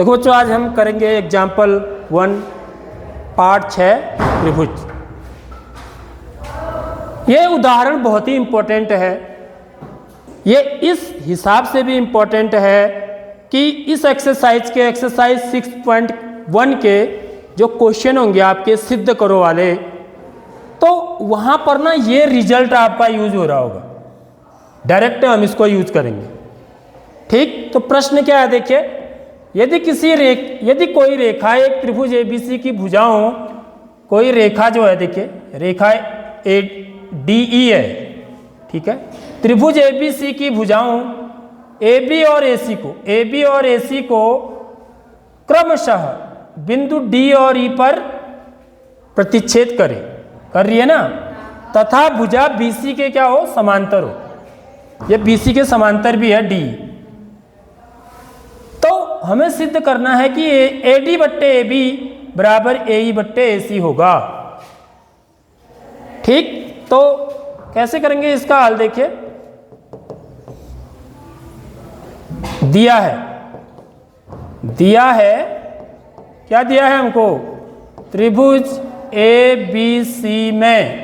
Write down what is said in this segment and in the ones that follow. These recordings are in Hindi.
देखो बच्चों, आज हम करेंगे एग्जाम्पल 1 पार्ट 6 त्रिभुज। ये उदाहरण बहुत ही इम्पोर्टेंट है। ये इस हिसाब से भी इम्पोर्टेंट है कि इस एक्सरसाइज के एक्सरसाइज 6.1 के जो क्वेश्चन होंगे आपके सिद्ध करो वाले, तो वहाँ पर ना ये रिजल्ट आपका यूज हो रहा होगा। डायरेक्ट हम इसको यूज करेंगे। ठीक, तो प्रश्न क्या है देखिए, यदि कोई रेखा एक त्रिभुज ABC की भुजाओं, कोई रेखा जो है देखिए रेखा DE है, ठीक है, त्रिभुज ABC की भुजाओं AB और AC को क्रमशः बिंदु D और E पर प्रतिच्छेद कर रही है ना, तथा भुजा BC के क्या हो, समांतर हो। ये BC के समांतर भी है D। तो हमें सिद्ध करना है कि AD बट्टे AB बराबर AE बट्टे AC होगा। ठीक, तो कैसे करेंगे इसका हल देखिए। दिया है क्या दिया है हमको, त्रिभुज ABC में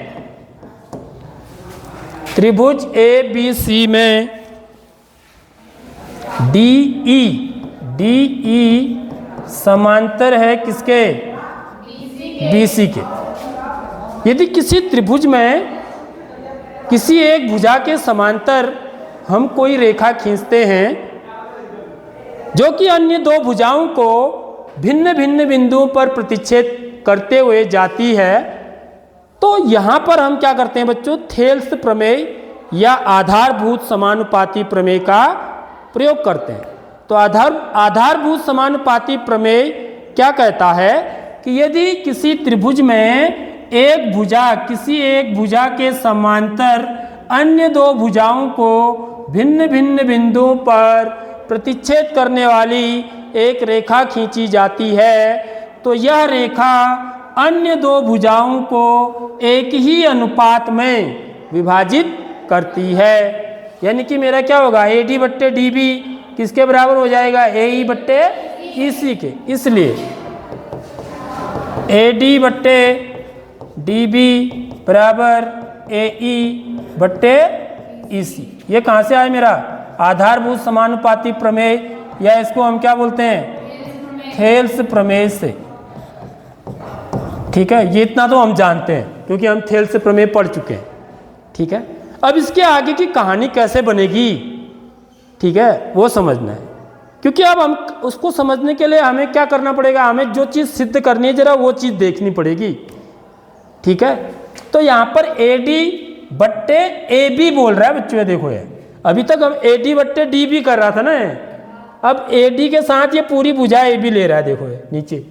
DE समांतर है किसके, BC के। यदि किसी त्रिभुज में किसी एक भुजा के समांतर हम कोई रेखा खींचते हैं जो कि अन्य दो भुजाओं को भिन्न भिन्न बिंदुओं पर प्रतिच्छेद करते हुए जाती है, तो यहाँ पर हम क्या करते हैं बच्चों, थेल्स प्रमेय या आधारभूत समानुपाती प्रमेय का प्रयोग करते हैं। तो आधारभूत समानुपाती प्रमेय क्या कहता है कि यदि किसी त्रिभुज में किसी एक भुजा के समांतर अन्य दो भुजाओं को भिन्न भिन्न बिंदुओं पर प्रतिच्छेद करने वाली एक रेखा खींची जाती है, तो यह रेखा अन्य दो भुजाओं को एक ही अनुपात में विभाजित करती है। यानी कि मेरा क्या होगा, AD बट्टे DB किसके बराबर हो जाएगा, AE बट्टे EC के। इसलिए AD बट्टे DB बराबर AE बट्टे EC। ये कहाँ से आया मेरा, आधारभूत समानुपाती प्रमेय, या इसको हम क्या बोलते हैं, थेल्स प्रमेय से। ठीक है, ये इतना तो हम जानते हैं क्योंकि हम थेल्स प्रमेय पढ़ चुके हैं। ठीक है, अब इसके आगे की कहानी कैसे बनेगी, ठीक है, वो समझना है। क्योंकि अब हम उसको समझने के लिए हमें क्या करना पड़ेगा, हमें जो चीज़ सिद्ध करनी है जरा वो चीज़ देखनी पड़ेगी। ठीक है, तो यहाँ पर AD बट्टे AB बोल रहा है बच्चों, देखो ये अभी तक हम AD बट्टे DB कर रहा था ना, अब AD के साथ ये पूरी भुजा AB ले रहा है, देखो ये नीचे,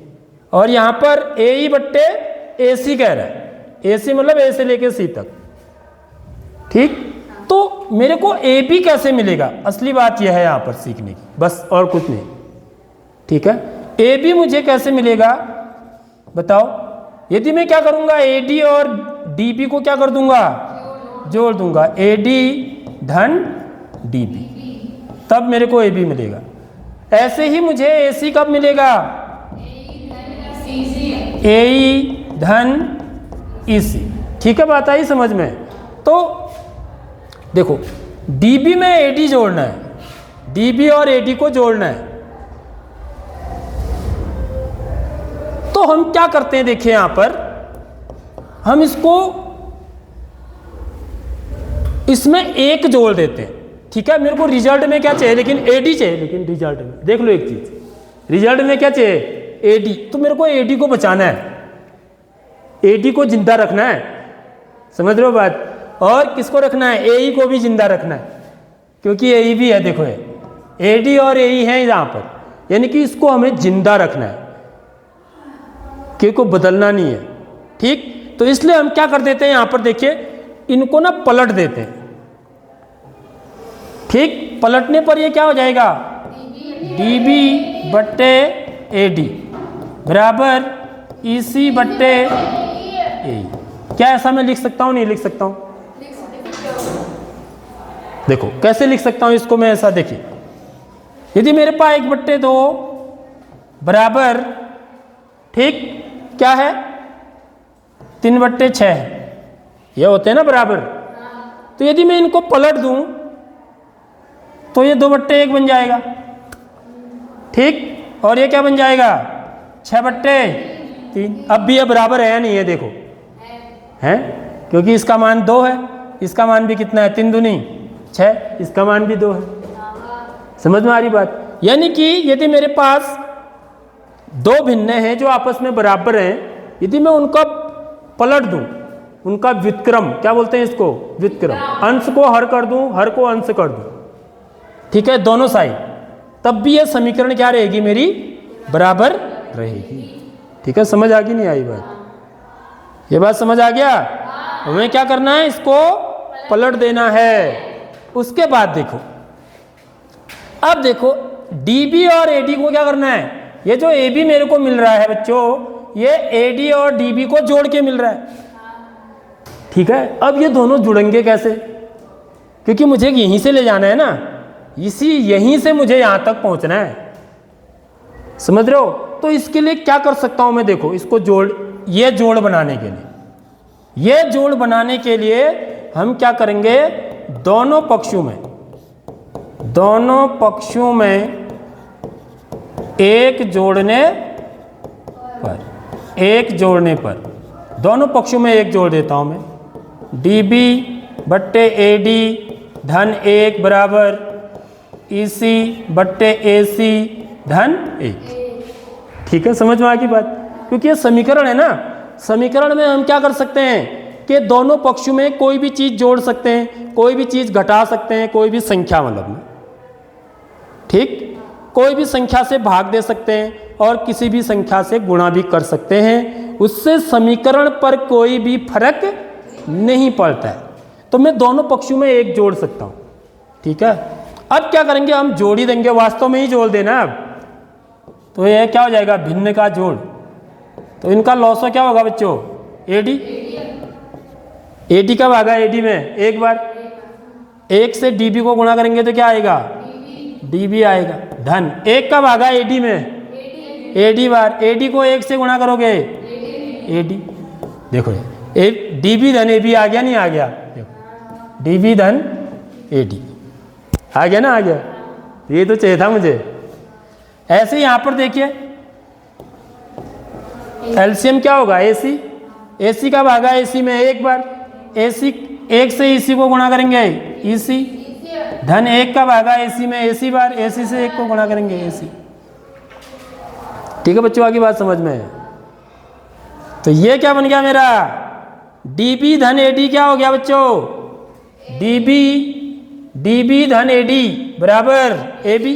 और यहाँ पर AE बट्टे AC कह रहा है। AC मतलब A से लेके C तक। ठीक, तो मेरे को AB कैसे मिलेगा, असली बात यह है यहाँ पर सीखने की, बस और कुछ नहीं। ठीक है, AB मुझे कैसे मिलेगा बताओ। यदि मैं क्या करूँगा, AD और DB को क्या कर दूंगा, जोड़ दूंगा, AD धन DB, तब मेरे को AB मिलेगा। ऐसे ही मुझे AC कब मिलेगा, AE धन EC। ठीक है, बात आई समझ में। तो देखो DB में AD जोड़ना है, DB और AD को जोड़ना है, तो हम क्या करते हैं देखिए, यहां पर हम इसमें एक जोड़ देते हैं। ठीक है, मेरे को रिजल्ट में क्या चाहिए, लेकिन AD चाहिए, लेकिन रिजल्ट में देख लो एक चीज, रिजल्ट में क्या चाहिए, AD। तो मेरे को AD को बचाना है, AD को जिंदा रखना है, समझ रहे हो बात। और किसको रखना है, AE को भी जिंदा रखना है, क्योंकि AE भी है, देखो ये AD और AE है यहाँ पर, यानी कि इसको हमें जिंदा रखना है, क्योंकि बदलना नहीं है। ठीक, तो इसलिए हम क्या कर देते हैं, यहाँ पर देखिए इनको ना पलट देते हैं। ठीक, पलटने पर ये क्या हो जाएगा, DB बट्टे AD बराबर EC बट्टे AE। क्या ऐसा मैं लिख सकता हूँ, नहीं लिख सकता हूँ, देखो कैसे लिख सकता हूँ इसको मैं, ऐसा देखिए, यदि मेरे पास 1/2 बराबर, ठीक, क्या है 3/6 ये होते हैं ना बराबर। तो यदि मैं इनको पलट दूं तो ये 2/1 बन जाएगा, ठीक, और ये क्या बन जाएगा 6/3। अब भी ये बराबर है या नहीं है, देखो है, क्योंकि इसका मान 2 है, इसका मान भी कितना है 3 दूनी 6, इसका मान भी 2 है। समझ में आ रही बात? यानी कि यदि मेरे पास दो भिन्न हैं जो आपस में बराबर हैं, यदि मैं उनका पलट दूं, उनका व्युत्क्रम, क्या बोलते हैं इसको, व्युत्क्रम, अंश को हर कर दूं, हर को अंश कर दूं, ठीक है, दोनों साइड, तब भी यह समीकरण क्या रहेगी मेरी, बराबर रहेगी। ठीक है, समझ आ गई नहीं आई बात? ये बात समझ आ गया? हमें क्या करना है, इसको पलट देना है। उसके बाद देखो, अब देखो डीबी और एडी को क्या करना है, ये जो एबी मेरे को मिल रहा है बच्चों, ये एडी और डीबी को जोड़ के मिल रहा है, ठीक है। अब ये दोनों जुड़ेंगे कैसे, क्योंकि मुझे यहीं से ले जाना है ना, यहीं से मुझे यहां तक पहुंचना है, समझ रहे हो? तो इसके लिए क्या कर सकता हूं मैं, देखो इसको ये जोड़ बनाने के लिए, ये जोड़ बनाने के लिए हम क्या करेंगे, दोनों पक्षों में एक जोड़ने पर दोनों पक्षों में एक जोड़ देता हूं मैं, dB बट्टे AD धन 1 बराबर EC बट्टे AC धन 1। ठीक है, समझ में आ गई बात? क्योंकि ये समीकरण है ना, समीकरण में हम क्या कर सकते हैं कि दोनों पक्षों में कोई भी चीज जोड़ सकते हैं, कोई भी चीज घटा सकते हैं, कोई भी संख्या मतलब में, ठीक, कोई भी संख्या से भाग दे सकते हैं और किसी भी संख्या से गुणा भी कर सकते हैं, उससे समीकरण पर कोई भी फर्क नहीं पड़ता है। तो मैं दोनों पक्षों में एक जोड़ सकता हूं, ठीक है। अब क्या करेंगे, हम जोड़ ही देंगे, वास्तव में ही जोड़ देना। अब तो यह क्या हो जाएगा, भिन्न का जोड़, तो इनका लॉसो क्या होगा बच्चों, AD का भागा AD में एक बार, 1 से DB को गुणा करेंगे तो क्या आएगा, DB आएगा, धन 1 का भागा AD में AD बार, AD को 1 से गुणा करोगे AD, देखो DB धन AB आ गया, नहीं आ गया, देखो DB धन AD आ गया ना, आ गया, ये तो चाहिए था मुझे। ऐसे ही यहां पर देखिए एलसीएम क्या होगा, AC का भागा AC में एक बार, AC 1 से EC को गुणा करेंगे EC धन 1 का भागा AC में AC बार, AC से 1 को गुणा करेंगे AC। ठीक है बच्चों, आगे बात समझ में? तो ये क्या बन गया मेरा, DB धन AD क्या हो गया बच्चों, DB धन AD बराबर AB,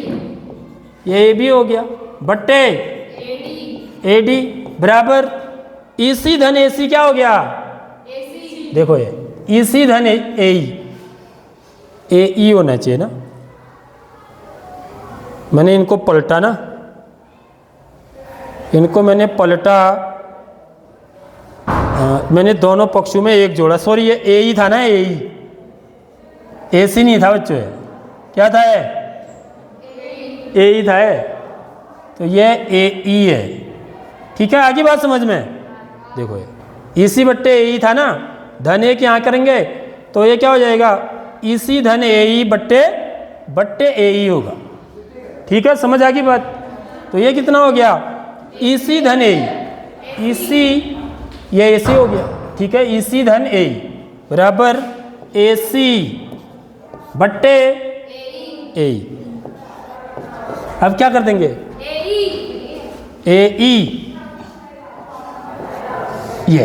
ये AB हो गया, बट्टे AD बराबर EC धन AC क्या हो गया, देखो ये EC धन AE होना चाहिए ना, मैंने इनको पलटा ना, इनको मैंने पलटा, मैंने दोनों पक्षों में एक जोड़ा, सॉरी ये AE था ना, AC नहीं था बच्चों, क्या था, AE था, तो ये AE है। ठीक है, आगे बात समझ में? देखो ये EC बट्टे AE था ना, धन 1 यहाँ करेंगे तो ये क्या हो जाएगा, EC धन AE बट्टे AE होगा। ठीक है, समझ आ गई बात? तो ये कितना हो गया, EC धन AE, EC ये AC हो गया, ठीक है, EC धन AE बराबर AC बट्टे AE। अब क्या कर देंगे, AE ये,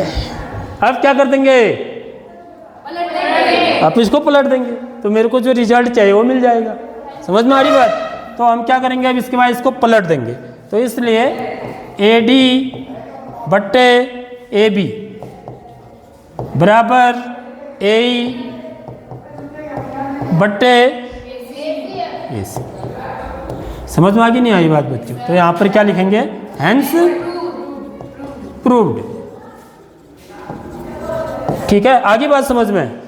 अब क्या कर देंगे, आप इसको पलट देंगे तो मेरे को जो रिजल्ट चाहिए वो मिल जाएगा। समझ में आ रही बात? तो हम क्या करेंगे, अब इसके बाद इसको पलट देंगे, तो इसलिए AD बट्टे AB बराबर AE बट्टे AC। समझ में आ गई नहीं आई बात बच्चों? तो यहाँ पर क्या लिखेंगे, हैंस प्रूव्ड। ठीक है, आगे बात समझ में?